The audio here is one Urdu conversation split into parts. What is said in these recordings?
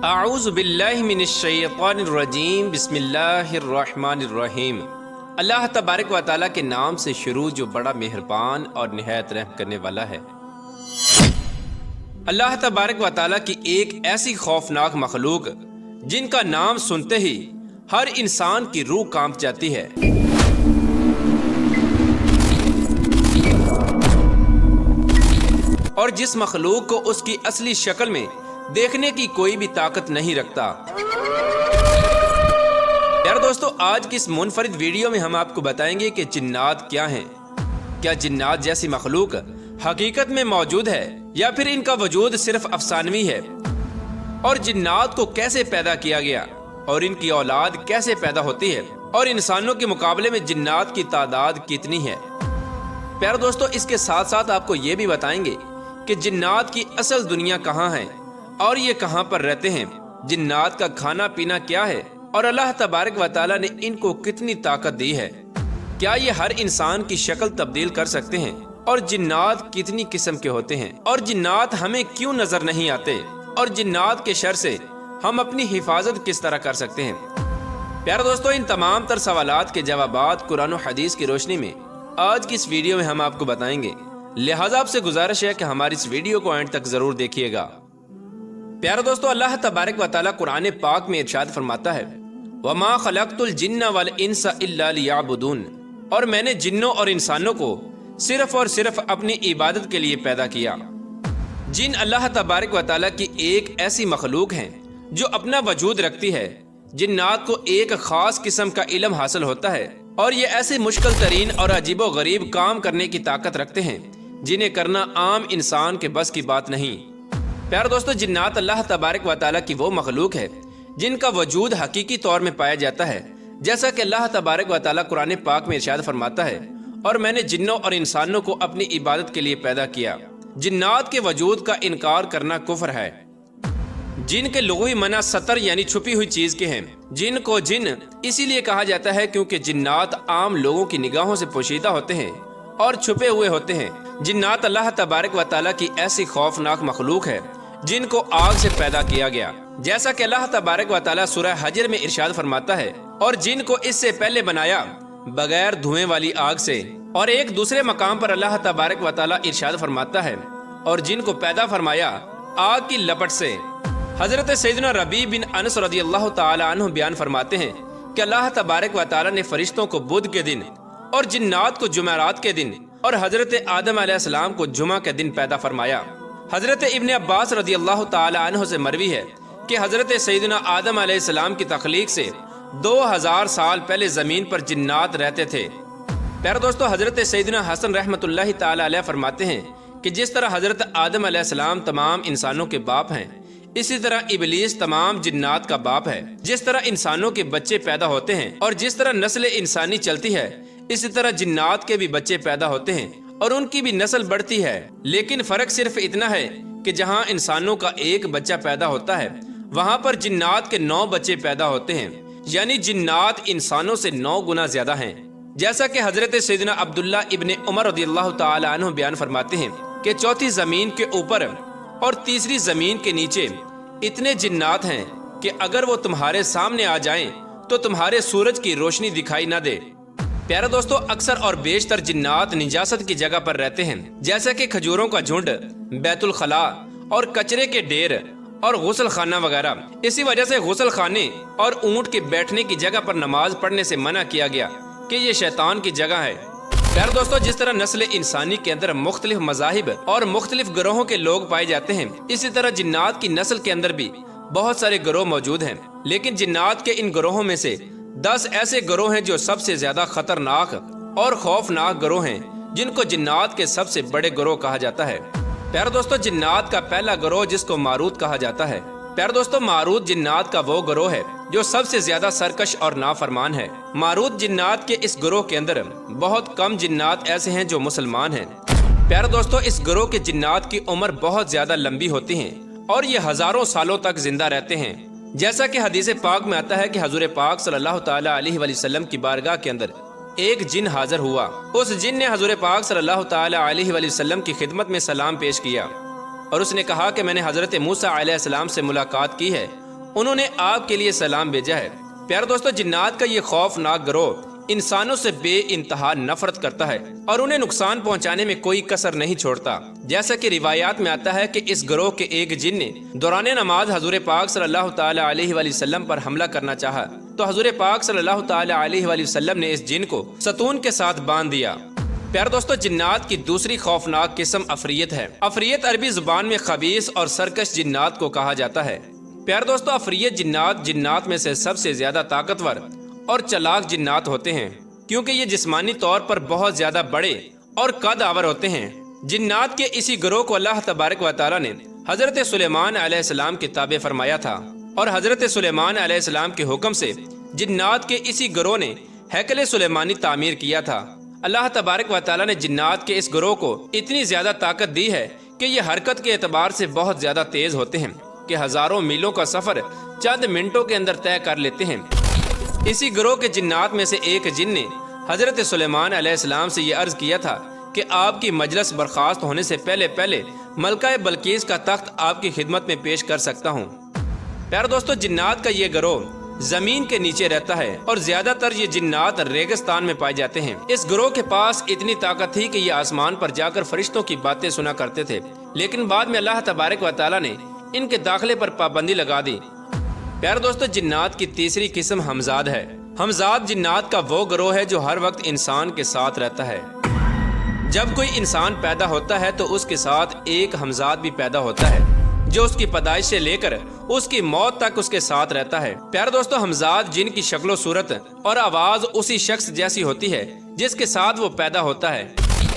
اعوذ باللہ من الشیطان الرجیم بسم اللہ الرحمن الرحیم۔ اللہ تبارک و تعالیٰ کے نام سے شروع جو بڑا مہربان اور نہایت رحم کرنے والا ہے۔ اللہ تبارک و تعالیٰ کی ایک ایسی خوفناک مخلوق جن کا نام سنتے ہی ہر انسان کی روح کانپ جاتی ہے، اور جس مخلوق کو اس کی اصلی شکل میں دیکھنے کی کوئی بھی طاقت نہیں رکھتا۔ یار دوستو، آج کی اس منفرد ویڈیو میں ہم آپ کو بتائیں گے کہ جنات کیا ہیں۔ کیا جنات جیسی مخلوق حقیقت میں موجود ہے یا پھر ان کا وجود صرف افسانوی ہے، اور جنات کو کیسے پیدا کیا گیا اور ان کی اولاد کیسے پیدا ہوتی ہے، اور انسانوں کے مقابلے میں جنات کی تعداد کتنی ہے۔ پیارے دوستو، اس کے ساتھ ساتھ آپ کو یہ بھی بتائیں گے کہ جنات کی اصل دنیا کہاں ہے اور یہ کہاں پر رہتے ہیں، جنات کا کھانا پینا کیا ہے، اور اللہ تبارک و تعالیٰ نے ان کو کتنی طاقت دی ہے۔ کیا یہ ہر انسان کی شکل تبدیل کر سکتے ہیں، اور جنات کتنی قسم کے ہوتے ہیں، اور جنات ہمیں کیوں نظر نہیں آتے، اور جنات کے شر سے ہم اپنی حفاظت کس طرح کر سکتے ہیں۔ پیارے دوستو، ان تمام تر سوالات کے جوابات قرآن و حدیث کی روشنی میں آج کی اس ویڈیو میں ہم آپ کو بتائیں گے، لہٰذا آپ سے گزارش ہے کہ ہماری اس ویڈیو کو اینڈ تک ضرور دیکھیے گا۔ پیارے دوستو، اللہ تبارک و تعالیٰ قرآن پاک میں ارشاد فرماتا ہے، وَمَا خَلَقْتُ الْجِنَّ وَالْإِنسَ إِلَّا لِيَعْبُدُونَ، اور میں نے جنوں اور انسانوں کو صرف اور صرف اپنی عبادت کے لیے پیدا کیا۔ جن اللہ تبارک و تعالیٰ کی ایک ایسی مخلوق ہیں جو اپنا وجود رکھتی ہے۔ جنات کو ایک خاص قسم کا علم حاصل ہوتا ہے، اور یہ ایسے مشکل ترین اور عجیب و غریب کام کرنے کی طاقت رکھتے ہیں جنہیں کرنا عام انسان کے بس کی بات نہیں۔ پیارے دوستو، جنات اللہ تبارک و تعالیٰ کی وہ مخلوق ہے جن کا وجود حقیقی طور میں پایا جاتا ہے، جیسا کہ اللہ تبارک و تعالیٰ قرآن پاک میں ارشاد فرماتا ہے، اور میں نے جنوں اور انسانوں کو اپنی عبادت کے لیے پیدا کیا۔ جنات کے وجود کا انکار کرنا کفر ہے۔ جن کے لغوی معنی ستر یعنی چھپی ہوئی چیز کے ہیں۔ جن کو جن اسی لیے کہا جاتا ہے کیونکہ جنات عام لوگوں کی نگاہوں سے پوشیدہ ہوتے ہیں اور چھپے ہوئے ہوتے ہیں۔ جنات اللہ تبارک و تعالیٰ کی ایسی خوفناک مخلوق ہے جن کو آگ سے پیدا کیا گیا، جیسا کہ اللہ تبارک و تعالیٰ سورہ حجر میں ارشاد فرماتا ہے، اور جن کو اس سے پہلے بنایا بغیر دھوئیں والی آگ سے۔ اور ایک دوسرے مقام پر اللہ تبارک و تعالیٰ ارشاد فرماتا ہے، اور جن کو پیدا فرمایا آگ کی لپٹ سے۔ حضرت سیدنا ربیع بن انس رضی اللہ تعالی عنہ بیان فرماتے ہیں کہ اللہ تبارک و تعالیٰ نے فرشتوں کو بدھ کے دن اور جنات کو جمعرات کے دن اور حضرت آدم علیہ السلام کو جمعہ کے دن پیدا فرمایا۔ حضرت ابن عباس رضی اللہ تعالی عنہ سے مروی ہے کہ حضرت سیدنا آدم علیہ السلام کی تخلیق سے 2000 سال پہلے زمین پر جنات رہتے تھے۔ پیارے دوستو، حضرت سیدنا حسن رحمۃ اللہ تعالی علیہ فرماتے ہیں کہ جس طرح حضرت آدم علیہ السلام تمام انسانوں کے باپ ہیں، اسی طرح ابلیس تمام جنات کا باپ ہے۔ جس طرح انسانوں کے بچے پیدا ہوتے ہیں اور جس طرح نسل انسانی چلتی ہے، اسی طرح جنات کے بھی بچے پیدا ہوتے ہیں اور ان کی بھی نسل بڑھتی ہے۔ لیکن فرق صرف اتنا ہے کہ جہاں انسانوں کا ایک بچہ پیدا ہوتا ہے، وہاں پر جنات کے 9 بچے پیدا ہوتے ہیں، یعنی جنات انسانوں سے 9 گنا زیادہ ہیں۔ جیسا کہ حضرت سیدنا عبداللہ ابن عمر رضی اللہ تعالی عنہ بیان فرماتے ہیں کہ چوتھی زمین کے اوپر اور تیسری زمین کے نیچے اتنے جنات ہیں کہ اگر وہ تمہارے سامنے آ جائیں تو تمہارے سورج کی روشنی دکھائی نہ دے۔ پیارے دوستو، اکثر اور بیشتر جنات نجاست کی جگہ پر رہتے ہیں، جیسا کہ کھجوروں کا جھنڈ، بیت الخلاء اور کچرے کے ڈھیر اور غسل خانہ وغیرہ۔ اسی وجہ سے غسل خانے اور اونٹ کے بیٹھنے کی جگہ پر نماز پڑھنے سے منع کیا گیا کہ یہ شیطان کی جگہ ہے۔ پیارے دوستو، جس طرح نسل انسانی کے اندر مختلف مذاہب اور مختلف گروہوں کے لوگ پائے جاتے ہیں، اسی طرح جنات کی نسل کے اندر بھی بہت سارے گروہ موجود ہیں۔ لیکن جنات کے ان گروہوں میں سے 10 ایسے گروہ ہیں جو سب سے زیادہ خطرناک اور خوفناک گروہ ہیں، جن کو جنات کے سب سے بڑے گروہ کہا جاتا ہے۔ پیارے دوستو، جنات کا پہلا گروہ جس کو ماروت کہا جاتا ہے۔ پیارے دوستو، ماروت جنات کا وہ گروہ ہے جو سب سے زیادہ سرکش اور نافرمان ہے۔ ماروت جنات کے اس گروہ کے اندر بہت کم جنات ایسے ہیں جو مسلمان ہیں۔ پیارے دوستو، اس گروہ کے جنات کی عمر بہت زیادہ لمبی ہوتی ہے اور یہ ہزاروں سالوں تک زندہ رہتے ہیں۔ جیسا کہ حدیث پاک میں آتا ہے کہ حضور پاک صلی اللہ تعالی علیہ وآلہ وسلم کی بارگاہ کے اندر ایک جن حاضر ہوا۔ اس جن نے حضور پاک صلی اللہ تعالی علیہ وآلہ وسلم کی خدمت میں سلام پیش کیا، اور اس نے کہا کہ میں نے حضرت موسیٰ علیہ السلام سے ملاقات کی ہے، انہوں نے آپ کے لیے سلام بھیجا ہے۔ پیارے دوستو، جنات کا یہ خوفناک گروہ انسانوں سے بے انتہا نفرت کرتا ہے اور انہیں نقصان پہنچانے میں کوئی کسر نہیں چھوڑتا۔ جیسا کہ روایات میں آتا ہے کہ اس گروہ کے ایک جن نے دوران نماز حضور پاک صلی اللہ تعالی علیہ وآلہ وسلم پر حملہ کرنا چاہا تو حضور پاک صلی اللہ تعالی علیہ وآلہ وسلم نے اس جن کو ستون کے ساتھ باندھ دیا۔ پیارے دوستو، جنات کی دوسری خوفناک قسم عفریت ہے۔ عفریت عربی زبان میں خبیث اور سرکش جنات کو کہا جاتا ہے۔ پیارے دوستو، عفریت جنات میں سے سب سے زیادہ طاقتور اور چلاک جنات ہوتے ہیں، کیونکہ یہ جسمانی طور پر بہت زیادہ بڑے اور قد آور ہوتے ہیں۔ جنات کے اسی گروہ کو اللہ تبارک و تعالی نے حضرت سلیمان علیہ السلام کے تابع فرمایا تھا، اور حضرت سلیمان علیہ السلام کے حکم سے جنات کے اسی گروہ نے ہیکل سلیمانی تعمیر کیا تھا۔ اللہ تبارک و تعالی نے جنات کے اس گروہ کو اتنی زیادہ طاقت دی ہے کہ یہ حرکت کے اعتبار سے بہت زیادہ تیز ہوتے ہیں کہ ہزاروں میلوں کا سفر چند منٹوں کے اندر طے کر لیتے ہیں۔ اسی گروہ کے جنات میں سے ایک جن نے حضرت سلیمان علیہ السلام سے یہ عرض کیا تھا کہ آپ کی مجلس برخاست ہونے سے پہلے ملکہ بلقیس کا تخت آپ کی خدمت میں پیش کر سکتا ہوں۔ پیارے دوستو، جنات کا یہ گروہ زمین کے نیچے رہتا ہے اور زیادہ تر یہ جنات ریگستان میں پائے جاتے ہیں۔ اس گروہ کے پاس اتنی طاقت تھی کہ یہ آسمان پر جا کر فرشتوں کی باتیں سنا کرتے تھے، لیکن بعد میں اللہ تبارک و تعالی نے ان کے داخلے پر پابندی لگا دی۔ پیارے دوستو، جنات کی تیسری قسم ہمزاد ہے۔ ہمزاد جنات کا وہ گروہ ہے جو ہر وقت انسان کے ساتھ رہتا ہے۔ جب کوئی انسان پیدا ہوتا ہے تو اس کے ساتھ ایک ہمزاد بھی پیدا ہوتا ہے جو اس کی پیدائش سے لے کر اس کی موت تک اس کے ساتھ رہتا ہے۔ پیارے دوستو، ہمزاد جن کی شکل و صورت اور آواز اسی شخص جیسی ہوتی ہے جس کے ساتھ وہ پیدا ہوتا ہے۔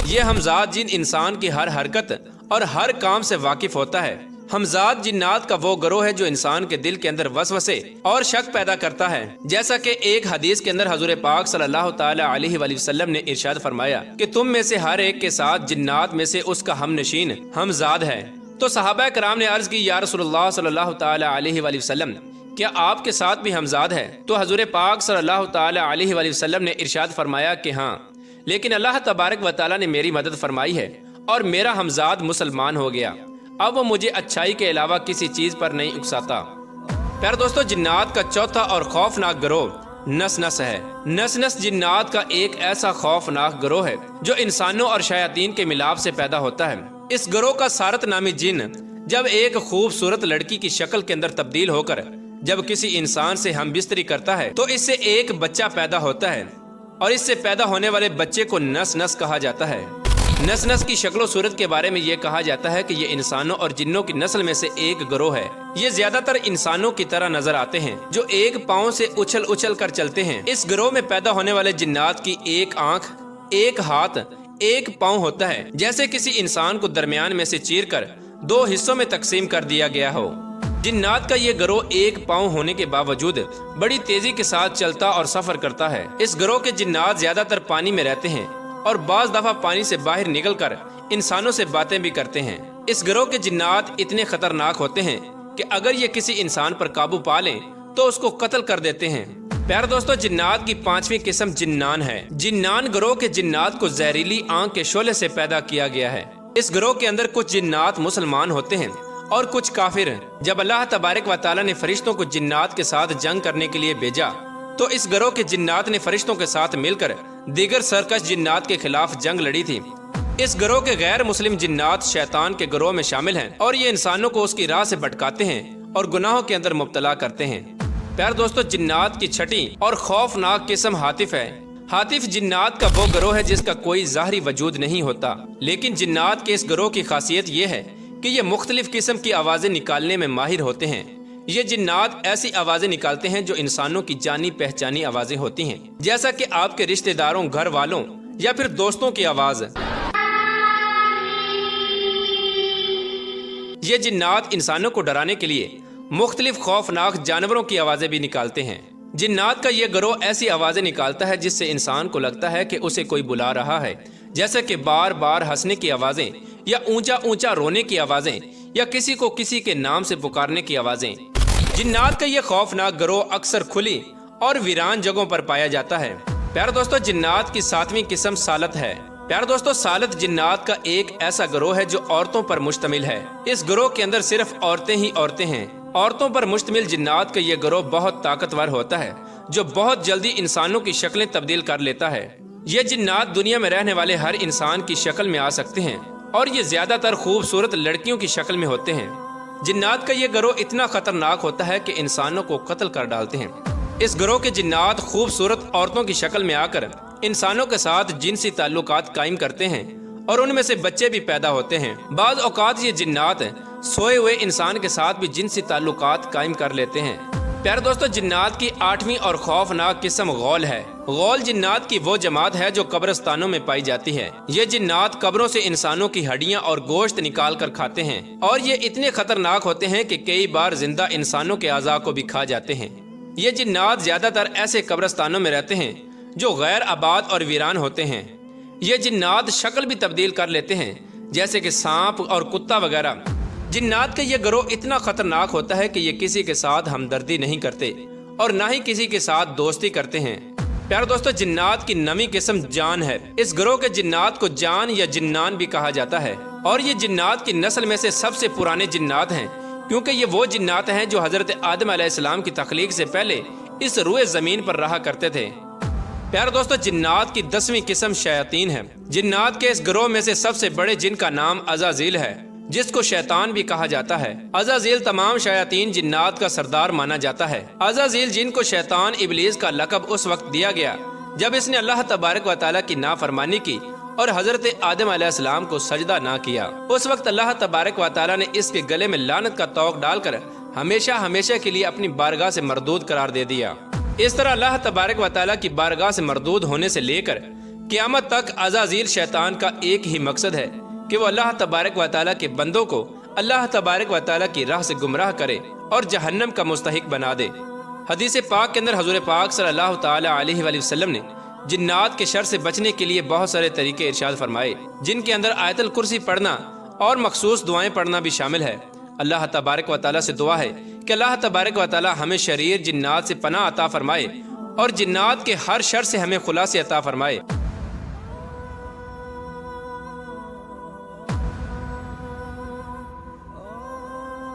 یہ ہمزاد جن انسان کی ہر حرکت اور ہر کام سے واقف ہوتا ہے۔ ہمزاد جنات کا وہ گروہ ہے جو انسان کے دل کے اندر وسوسے اور شک پیدا کرتا ہے، جیسا کہ ایک حدیث کے اندر حضور پاک صلی اللہ تعالی علیہ وآلہ وسلم نے ارشاد فرمایا کہ تم میں سے ہر ایک کے ساتھ جنات میں سے اس کا ہم نشین ہمزاد ہے۔ تو صحابہ کرام نے عرض کی، یا رسول اللہ صلی اللہ تعالی علیہ وآلہ وسلم، کیا آپ کے ساتھ بھی ہمزاد ہے؟ تو حضور پاک صلی اللہ تعالی علیہ وآلہ وسلم نے ارشاد فرمایا کہ ہاں، لیکن اللہ تبارک و تعالی نے میری مدد فرمائی ہے اور میرا ہمزاد مسلمان ہو گیا، اب وہ مجھے اچھائی کے علاوہ کسی چیز پر نہیں اکساتا۔ پیارے دوستو، جنات کا چوتھا اور خوفناک گروہ نس ہے۔ نس جنات کا ایک ایسا خوفناک گروہ ہے جو انسانوں اور شیاطین کے ملاپ سے پیدا ہوتا ہے۔ اس گروہ کا سارت نامی جن جب ایک خوبصورت لڑکی کی شکل کے اندر تبدیل ہو کر جب کسی انسان سے ہم بستری کرتا ہے تو اس سے ایک بچہ پیدا ہوتا ہے، اور اس سے پیدا ہونے والے بچے کو نس کہا جاتا ہے۔ نس کی شکل و صورت کے بارے میں یہ کہا جاتا ہے کہ یہ انسانوں اور جنوں کی نسل میں سے ایک گروہ ہے۔ یہ زیادہ تر انسانوں کی طرح نظر آتے ہیں جو ایک پاؤں سے اچھل کر چلتے ہیں۔ اس گروہ میں پیدا ہونے والے جنات کی ایک آنکھ، ایک ہاتھ، ایک پاؤں ہوتا ہے، جیسے کسی انسان کو درمیان میں سے چیر کر دو حصوں میں تقسیم کر دیا گیا ہو۔ جنات کا یہ گروہ ایک پاؤں ہونے کے باوجود بڑی تیزی کے ساتھ چلتا اور سفر کرتا ہے۔ اس گروہ کے جنات زیادہ تر پانی میں رہتے ہیں اور بعض دفعہ پانی سے باہر نکل کر انسانوں سے باتیں بھی کرتے ہیں۔ اس گروہ کے جنات اتنے خطرناک ہوتے ہیں کہ اگر یہ کسی انسان پر قابو پا لیں تو اس کو قتل کر دیتے ہیں۔ پیارے دوستو، جنات کی پانچویں قسم جنان ہے۔ جنان گروہ کے جنات کو زہریلی آنکھ کے شعلے سے پیدا کیا گیا ہے۔ اس گروہ کے اندر کچھ جنات مسلمان ہوتے ہیں اور کچھ کافر ہیں۔ جب اللہ تبارک و تعالی نے فرشتوں کو جنات کے ساتھ جنگ کرنے کے لیے بھیجا تو اس گروہ کے جنات نے فرشتوں کے ساتھ مل کر دیگر سرکش جنات کے خلاف جنگ لڑی تھی۔ اس گروہ کے غیر مسلم جنات شیطان کے گروہ میں شامل ہیں اور یہ انسانوں کو اس کی راہ سے بھٹکاتے ہیں اور گناہوں کے اندر مبتلا کرتے ہیں۔ پیارے دوستو، جنات کی چھٹی اور خوفناک قسم ہاتف ہے۔ ہاتف جنات کا وہ گروہ ہے جس کا کوئی ظاہری وجود نہیں ہوتا، لیکن جنات کے اس گروہ کی خاصیت یہ ہے کہ یہ مختلف قسم کی آوازیں نکالنے میں ماہر ہوتے ہیں۔ یہ جنات ایسی آوازیں نکالتے ہیں جو انسانوں کی جانی پہچانی آوازیں ہوتی ہیں، جیسا کہ آپ کے رشتہ داروں، گھر والوں یا پھر دوستوں کی آواز۔ یہ جنات انسانوں کو ڈرانے کے لیے مختلف خوفناک جانوروں کی آوازیں بھی نکالتے ہیں۔ جنات کا یہ گروہ ایسی آوازیں نکالتا ہے جس سے انسان کو لگتا ہے کہ اسے کوئی بلا رہا ہے، جیسے کہ بار بار ہنسنے کی آوازیں یا اونچا رونے کی آوازیں یا کسی کو کسی کے نام سے پکارنے کی آوازیں۔ جنات کا یہ خوفناک گروہ اکثر کھلی اور ویران جگہوں پر پایا جاتا ہے۔ پیارے دوستو، جنات کی ساتویں قسم سالت ہے۔ پیارے دوستو، سالت جنات کا ایک ایسا گروہ ہے جو عورتوں پر مشتمل ہے۔ اس گروہ کے اندر صرف عورتیں ہی عورتیں ہیں۔ عورتوں پر مشتمل جنات کا یہ گروہ بہت طاقتور ہوتا ہے جو بہت جلدی انسانوں کی شکلیں تبدیل کر لیتا ہے۔ یہ جنات دنیا میں رہنے والے ہر انسان کی شکل میں آ سکتے ہیں اور یہ زیادہ تر خوبصورت لڑکیوں کی شکل میں ہوتے ہیں۔ جنات کا یہ گروہ اتنا خطرناک ہوتا ہے کہ انسانوں کو قتل کر ڈالتے ہیں۔ اس گروہ کے جنات خوبصورت عورتوں کی شکل میں آ کر انسانوں کے ساتھ جنسی تعلقات قائم کرتے ہیں اور ان میں سے بچے بھی پیدا ہوتے ہیں۔ بعض اوقات یہ جنات سوئے ہوئے انسان کے ساتھ بھی جنسی تعلقات قائم کر لیتے ہیں۔ پیارے دوستو، جنات کی 8ویں اور خوفناک قسم غول ہے۔ غول جنات کی وہ جماعت ہے جو قبرستانوں میں پائی جاتی ہے۔ یہ جنات قبروں سے انسانوں کی ہڈیاں اور گوشت نکال کر کھاتے ہیں اور یہ اتنے خطرناک ہوتے ہیں کہ کئی بار زندہ انسانوں کے اعضاء کو بھی کھا جاتے ہیں۔ یہ جنات زیادہ تر ایسے قبرستانوں میں رہتے ہیں جو غیر آباد اور ویران ہوتے ہیں۔ یہ جنات شکل بھی تبدیل کر لیتے ہیں جیسے کہ سانپ اور کتا وغیرہ۔ جنات کا یہ گروہ اتنا خطرناک ہوتا ہے کہ یہ کسی کے ساتھ ہمدردی نہیں کرتے اور نہ ہی کسی کے ساتھ دوستی کرتے ہیں۔ پیارے دوستو، جنات کی 9ویں قسم جان ہے۔ اس گروہ کے جنات کو جان یا جنان بھی کہا جاتا ہے اور یہ جنات کی نسل میں سے سب سے پرانے جنات ہیں کیونکہ یہ وہ جنات ہیں جو حضرت آدم علیہ السلام کی تخلیق سے پہلے اس روئے زمین پر رہا کرتے تھے۔ پیارے دوستو، جنات کی 10ویں قسم شیاطین ہے۔ جنات کے اس گروہ میں سے سب سے بڑے جن کا نام عزازیل ہے جس کو شیطان بھی کہا جاتا ہے۔ عزازیل تمام شیاطین جنات کا سردار مانا جاتا ہے۔ عزازیل جن کو شیطان ابلیس کا لقب اس وقت دیا گیا جب اس نے اللہ تبارک و تعالیٰ کی نافرمانی کی اور حضرت آدم علیہ السلام کو سجدہ نہ کیا۔ اس وقت اللہ تبارک و تعالیٰ نے اس کے گلے میں لعنت کا طوق ڈال کر ہمیشہ ہمیشہ کے لیے اپنی بارگاہ سے مردود قرار دے دیا۔ اس طرح اللہ تبارک و تعالیٰ کی بارگاہ سے مردود ہونے سے لے کر قیامت تک عزازیل شیطان کا ایک ہی مقصد ہے کہ وہ اللہ تبارک و تعالیٰ کے بندوں کو اللہ تبارک و تعالیٰ کی راہ سے گمراہ کرے اور جہنم کا مستحق بنا دے۔ حدیث پاک کے اندر حضور پاک صلی اللہ تعالیٰ علیہ وآلہ وسلم نے جنات کے شر سے بچنے کے لیے بہت سارے طریقے ارشاد فرمائے جن کے اندر آیت الکرسی پڑھنا اور مخصوص دعائیں پڑھنا بھی شامل ہے۔ اللہ تبارک و تعالیٰ سے دعا ہے کہ اللہ تبارک و تعالیٰ ہمیں شریر جنات سے پناہ عطا فرمائے اور جنات کے ہر شر سے ہمیں خلاص عطا فرمائے۔